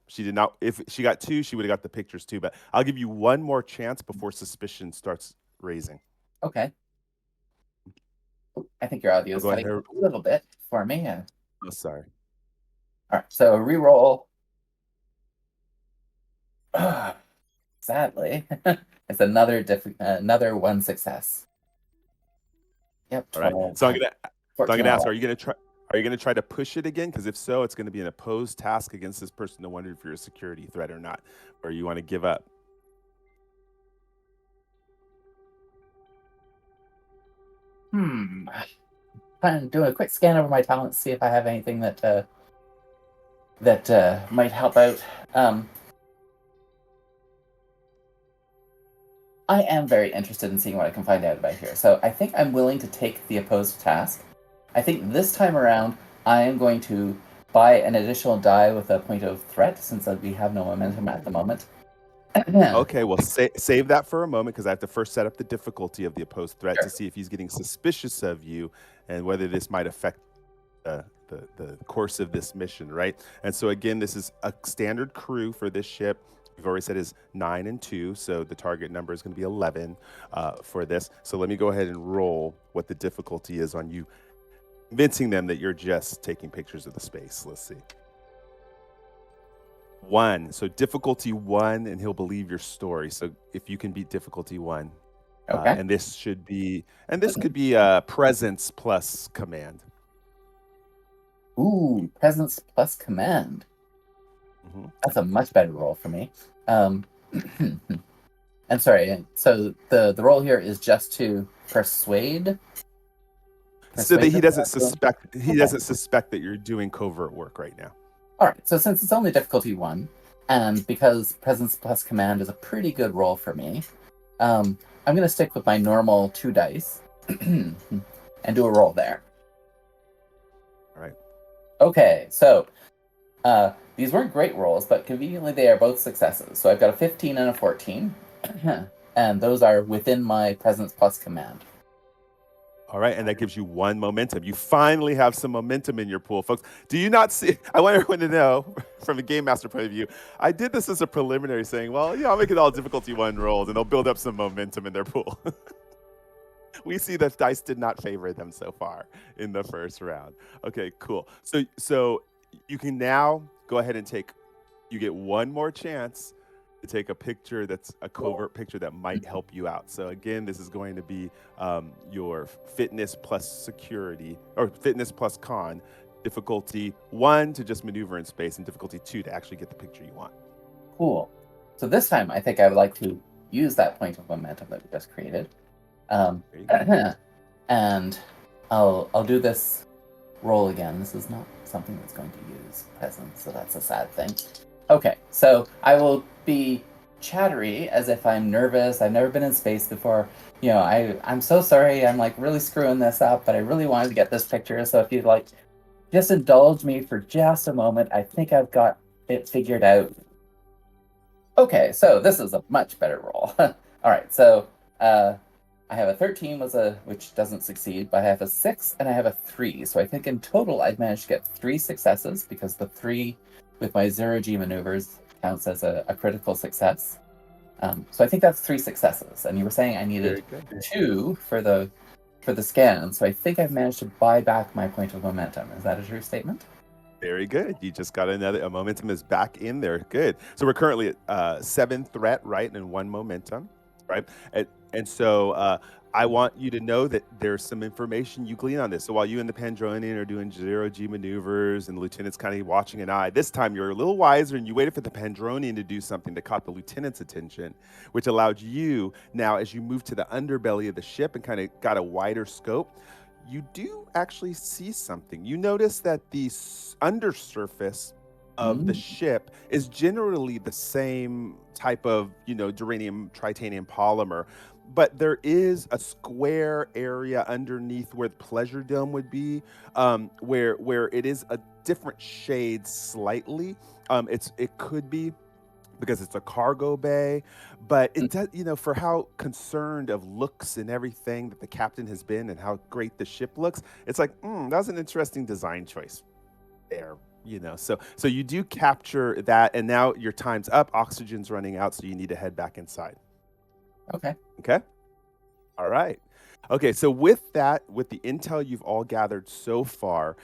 She did not. If she got 2, she would have got the pictures too. But I'll give you one more chance before suspicion starts raising. Okay. I think your audio is cutting a little bit for me. Oh, sorry. All right. So reroll. Sadly, it's another one success. Yep. 12. All right. So I'm gonna ask: Are you gonna try to push it again? Because if so, it's going to be an opposed task against this person to wonder if you're a security threat or not, or you want to give up. I'm doing a quick scan over my talents, see if I have anything that might help out. I am very interested in seeing what I can find out about here. So I think I'm willing to take the opposed task. I think this time around, I am going to buy an additional die with a point of threat, since we have no momentum at the moment. Okay, well, save that for a moment, because I have to first set up the difficulty of the opposed threat to see if he's getting suspicious of you and whether this might affect the course of this mission, right? And so again, this is a standard crew for this ship. We've already said is 9 and 2, so the target number is going to be 11 for this. So let me go ahead and roll what the difficulty is on you, convincing them that you're just taking pictures of the space. Let's see. 1. So difficulty 1, and he'll believe your story. So if you can beat difficulty 1, okay. And this could be presence plus command. Ooh, presence plus command. Mm-hmm. That's a much better roll for me. I'm sorry. So the roll here is just to persuade. So that he doesn't suspect. He doesn't suspect that you're doing covert work right now. All right. So since it's only difficulty 1, and because presence plus command is a pretty good roll for me, I'm going to stick with my normal 2 dice and do a roll there. All right. Okay. So these weren't great rolls, but conveniently they are both successes. So I've got a 15 and a 14, and those are within my presence plus command. All right, and that gives you 1 momentum. You finally have some momentum in your pool, folks. Do you not see? I want everyone to know, from a game master point of view, I did this as a preliminary, saying, well, I'll make it all difficulty 1 rolls, and they'll build up some momentum in their pool. We see that dice did not favor them so far in the first round. Okay, cool. So you can now go ahead and you get 1 more chance to take a picture that's a covert picture that might help you out. So again, this is going to be your fitness plus security, or fitness plus con, difficulty 1 to just maneuver in space, and difficulty 2 to actually get the picture you want. Cool. So this time, I think I would like to use that point of momentum that we just created. And I'll do this roll again. This is not something that's going to use presence, so that's a sad thing. Okay, so I will be chattery as if I'm nervous. I've never been in space before. I'm so sorry. I'm really screwing this up, but I really wanted to get this picture. So if you'd just indulge me for just a moment, I think I've got it figured out. Okay, so this is a much better roll. All right, so I have a 13 which doesn't succeed, but I have a 6 and I have a 3. So I think in total I've managed to get 3 successes, because the 3 with my 0G maneuvers counts as a critical success. So I think that's 3 successes. And you were saying I needed Very good. 2 for the scan. So I think I've managed to buy back my point of momentum. Is that a true statement? Very good. You just got a momentum is back in there. Good. So we're currently at 7 threat, right, and 1 momentum, right? And so I want you to know that there's some information you glean on this. So while you and the Pandronian are doing 0G maneuvers and the lieutenant's kind of watching an eye, this time you're a little wiser and you waited for the Pandronian to do something that caught the lieutenant's attention, which allowed you now, as you move to the underbelly of the ship and kind of got a wider scope, you do actually see something. You notice that the undersurface of the ship is generally the same type of, duranium titanium polymer, but there is a square area underneath where the pleasure dome would be, where it is a different shade slightly. It could be because it's a cargo bay, but it does, for how concerned of looks and everything that the captain has been and how great the ship looks, it's like, that was an interesting design choice there, so you do capture that, and now your time's up, oxygen's running out, so you need to head back inside. Okay. All right. Okay, so with the intel you've all gathered so far,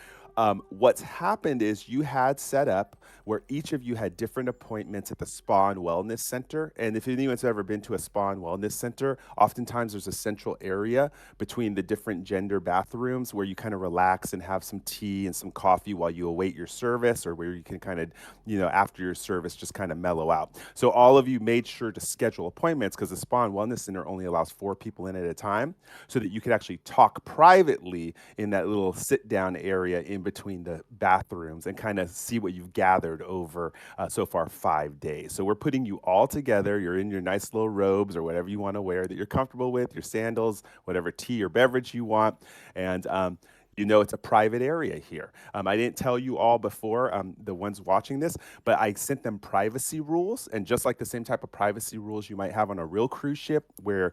what's happened is you had set up where each of you had different appointments at the Spa and Wellness Center. And if anyone's ever been to a Spa and Wellness Center, oftentimes there's a central area between the different gender bathrooms where you kind of relax and have some tea and some coffee while you await your service, or where you can kind of, after your service, just kind of mellow out. So all of you made sure to schedule appointments because the Spa and Wellness Center only allows 4 people in at a time, so that you could actually talk privately in that little sit-down area in between the bathrooms and kind of see what you've gathered over so far 5 days. So we're putting you all together. You're in your nice little robes or whatever you want to wear that you're comfortable with, your sandals, whatever tea or beverage you want. And it's a private area here. I didn't tell you all before, the ones watching this, but I sent them privacy rules. And just like the same type of privacy rules you might have on a real cruise ship where,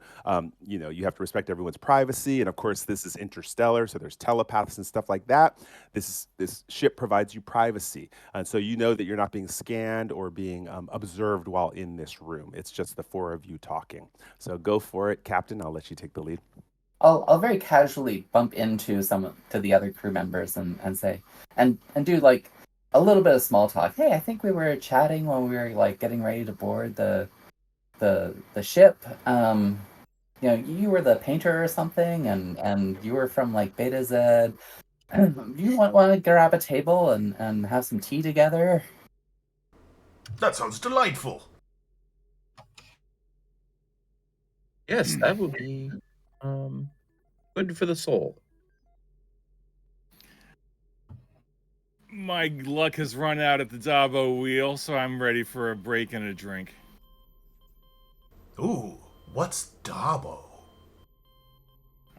you have to respect everyone's privacy. And of course, this is interstellar, so there's telepaths and stuff like that. This ship provides you privacy. And so you know that you're not being scanned or being observed while in this room. It's just the 4 of you talking. So go for it, Captain. I'll let you take the lead. I'll very casually bump into to the other crew members and say and do like a little bit of small talk. Hey, I think we were chatting when we were like getting ready to board the ship. You were the painter or something, and you were from like Beta Z. You want to grab a table and have some tea together? That sounds delightful. Yes, that would be good for the soul. My luck has run out at the Dabo wheel, so I'm ready for a break and a drink. Ooh, what's Dabo?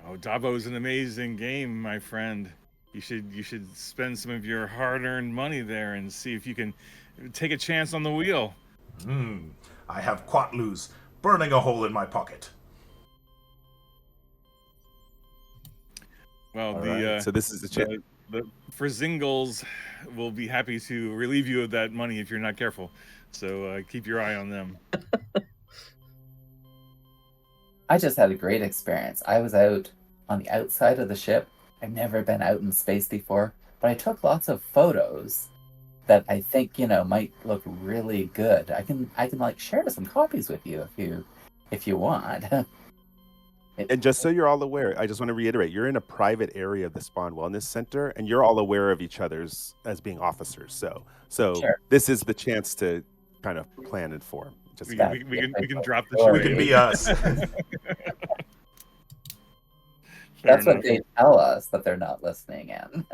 Oh, Dabo's an amazing game, my friend. You should spend some of your hard-earned money there and see if you can take a chance on the wheel. I have Quatlus burning a hole in my pocket. Well, so this is the chance. The Frizingles will be happy to relieve you of that money if you're not careful. So keep your eye on them. I just had a great experience. I was out on the outside of the ship. I've never been out in space before, but I took lots of photos that I think, might look really good. I can like share some copies with you if you want. And just so you're all aware, I just want to reiterate, you're in a private area of the Spawn Wellness Center, and you're all aware of each other's as being officers. So Sure. This is the chance to kind of plan and form. Just We can drop the show. We can be us. That's what they tell us, that they're not listening in.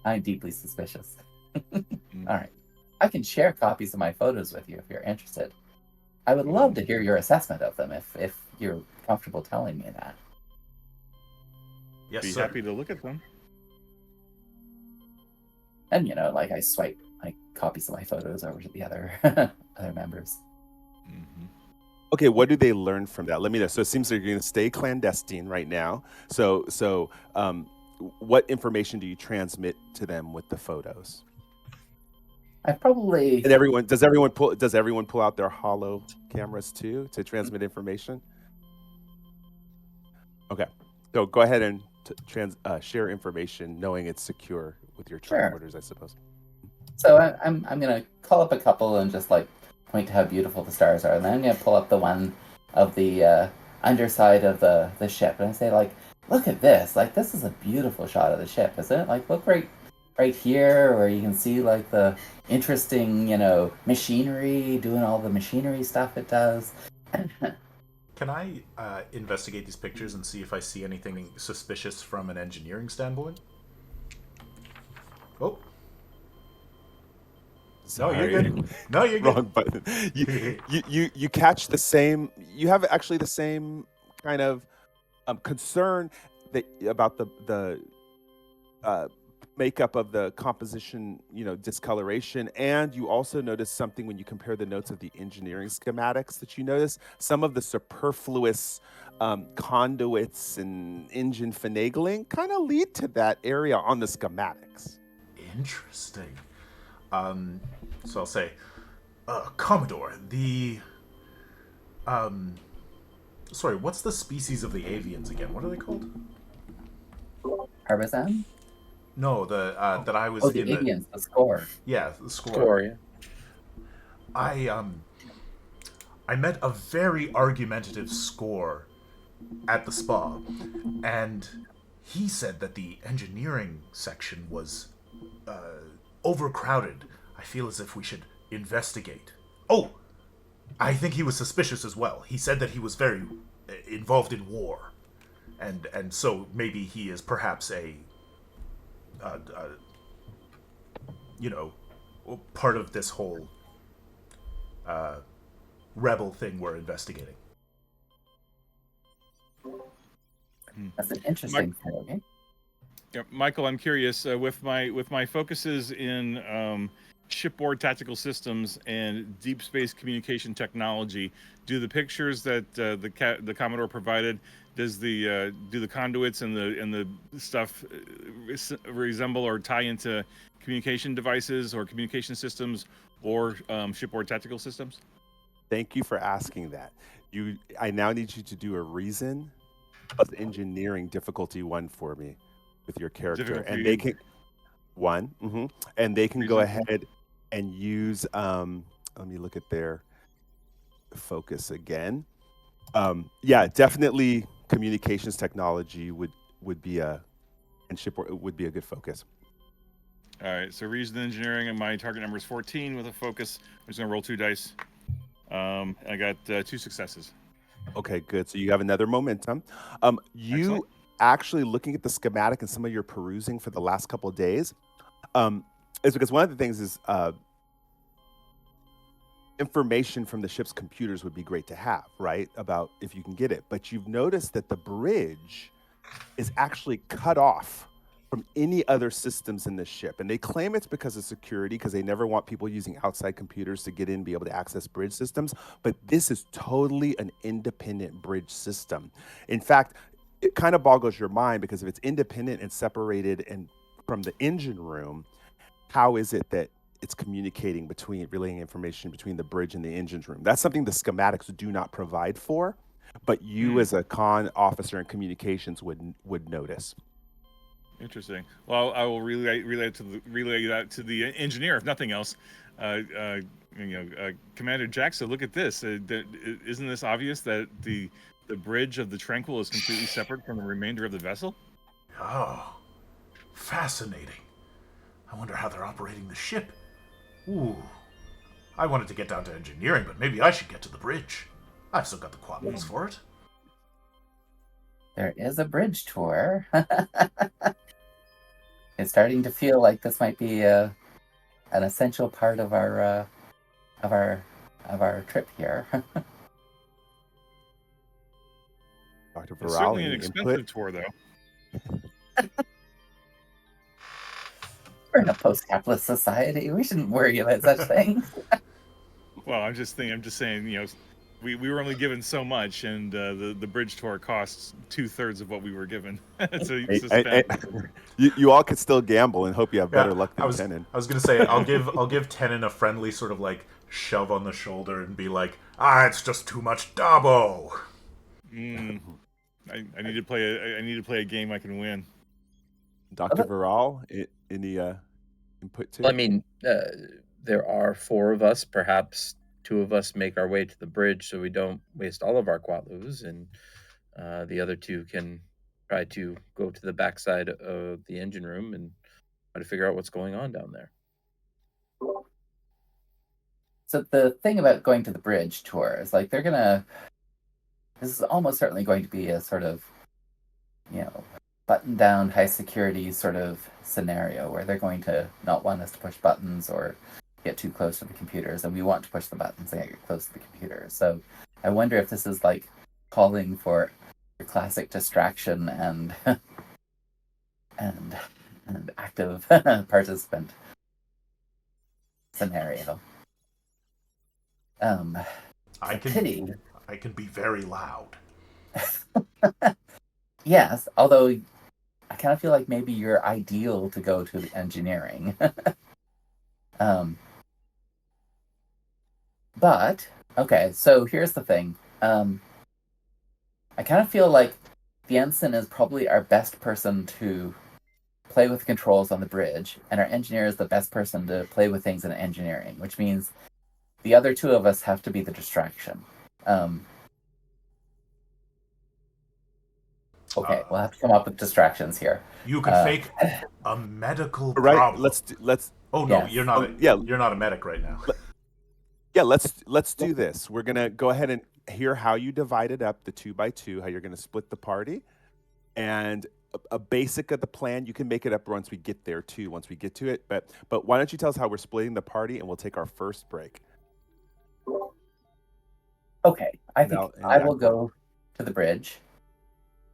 I'm deeply suspicious. All right. I can share copies of my photos with you if you're interested. I would love to hear your assessment of them if you're comfortable telling me that. Yes, Be sir. happy to look at them. And like I swipe like copies of my photos over to the other other members. Mm-hmm. Okay, what do they learn from that? Let me know. So it seems like you're going to stay clandestine right now. So what information do you transmit to them with the photos? I probably And everyone does everyone pull out their hollow cameras too to transmit information? Okay. So go ahead and share information knowing it's secure with your Sure. tricorders, I suppose. So I'm gonna call up a couple and just like point to how beautiful the stars are, and then I'm gonna pull up the one of the underside of the ship, and I say like, look at this! Like this is a beautiful shot of the ship, isn't it? Like look right here, where you can see like the interesting machinery doing all the machinery stuff it does. Can I investigate these pictures and see if I see anything suspicious from an engineering standpoint? Oh. Sorry. No, you're good. No, you're good. Wrong button. You catch the same. You have actually the same kind of concern about the makeup of the composition, discoloration, and you also notice something when you compare the notes of the engineering schematics that you notice some of the superfluous conduits and engine finagling kind of lead to that area on the schematics. Interesting. So I'll say, Commodore, sorry, what's the species of the avians again? What are they called? Parmesan? No, that I was the in avians, the score. Yeah, the score. Score, yeah. I met a very argumentative score at the spa, and he said that the engineering section was overcrowded. I feel as if we should investigate. Oh, I think he was suspicious as well. He said that he was very involved in war, and so maybe he is perhaps a part of this whole rebel thing we're investigating. That's an interesting theory. Yeah, Michael, I'm curious. With my focuses in shipboard tactical systems and deep space communication technology, do the pictures that the Commodore provided, do the conduits and the stuff resemble or tie into communication devices or communication systems or shipboard tactical systems? Thank you for asking that. I now need you to do a reason plus engineering difficulty 1 for me with your character, and they can and they can go ahead and use. Let me look at their focus again. Yeah, definitely communications technology would be and shipboard would be a good focus. All right, so reason engineering, and my target number is 14 with a focus. I'm just gonna roll 2 dice. I got 2 successes. Okay, good. So you have another momentum. You Excellent. actually looking at the schematic and some of your perusing for the last couple of days is because one of the things is information from the ship's computers would be great to have, right? About if you can get it. But you've noticed that the bridge is actually cut off from any other systems in the ship. And they claim it's because of security, because they never want people using outside computers to get in and be able to access bridge systems. But this is totally an independent bridge system. In fact, it kind of boggles your mind, because if it's independent and separated and from the engine room, how is it that it's communicating relaying information between the bridge and the engine room? That's something the schematics do not provide for, but you as a con officer in communications would notice. Interesting. Well, I will relay that to the engineer, if nothing else. Commander Jackson, look at this. Isn't this obvious that the bridge of the Tranquil is completely separate from the remainder of the vessel? Oh, fascinating. I wonder how they're operating the ship. Ooh, I wanted to get down to engineering, but maybe I should get to the bridge. I've still got the quattles for it. There is a bridge tour. It's starting to feel like this might be an essential part of our trip here. Dr. It's Varel, certainly an any expensive input? tour, though. We're in a post-capitalist society. We shouldn't worry about such things. Well, I'm just saying, We were only given so much, and the bridge tour costs 2/3 of what we were given. So you all could still gamble and hope you have better Yeah, luck than Tenon. I was gonna say I'll give Tenon a friendly sort of like shove on the shoulder and be like, it's just too much Dabo. I need to play a game I can win. Dr. Viral, any input to Well, I it? mean, there are 4 of us. Perhaps 2 of us make our way to the bridge so we don't waste all of our Quatlus, and the other 2 can try to go to the backside of the engine room and try to figure out what's going on down there. So the thing about going to the bridge tour is like this is almost certainly going to be a sort of, button down, high security sort of scenario where they're going to not want us to push buttons or get too close to the computers, and we want to push the buttons and get close to the computers. So I wonder if this is like calling for your classic distraction and and active participant scenario. I can be very loud. Yes, although I kind of feel like maybe you're ideal to go to the engineering. But okay, so here's the thing. I kind of feel like the ensign is probably our best person to play with controls on the bridge, and our engineer is the best person to play with things in engineering, which means the other 2 of us have to be the distraction. Okay, we'll have to come up with distractions here. You could fake a medical Right. problem. Let's. Oh no, Yes. you're not. You're not a medic right now. Yeah, let's do this. We're gonna go ahead and hear how you divided up the 2x2, how you're gonna split the party, and a basic of the plan. You can make it up once we get there too. Once we get to it, but why don't you tell us how we're splitting the party, and we'll take our first break. Okay, I think I will go to the bridge.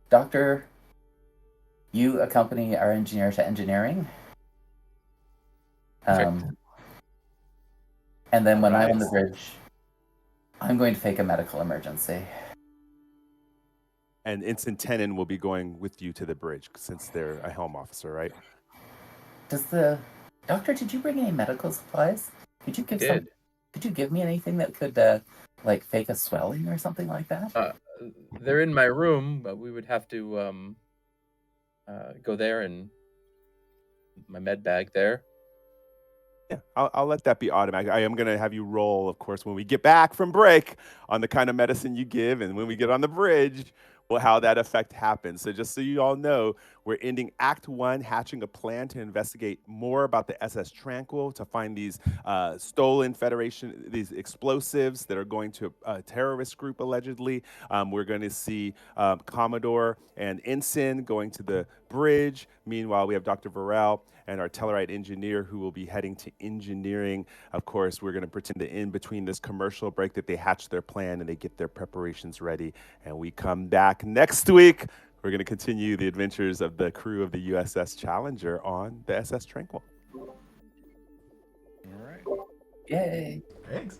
Doctor, you accompany our engineer to engineering. And then when I'm on the bridge, I'm going to fake a medical emergency. And Ensign Tenon will be going with you to the bridge since they're a helm officer, right? Doctor, did you bring any medical supplies? Could you give Could you give me anything that could like fake a swelling or something like that? They're in my room, but we would have to go there and my med bag there. Yeah, I'll let that be automatic. I am going to have you roll, of course, when we get back from break on the kind of medicine you give, and when we get on the bridge, how that effect happens. So just so you all know, we're ending Act 1, hatching a plan to investigate more about the SS Tranquil, to find these stolen Federation, these explosives that are going to a terrorist group, allegedly. We're going to see Commodore and Ensign going to the bridge. Meanwhile, we have Dr. Varel and our Tellarite engineer who will be heading to engineering. Of course, we're going to pretend that in between this commercial break that they hatch their plan and they get their preparations ready. And we come back next week. We're going to continue the adventures of the crew of the U.S.S. Challenger on the SS Tranquil. All right. Yay. Thanks.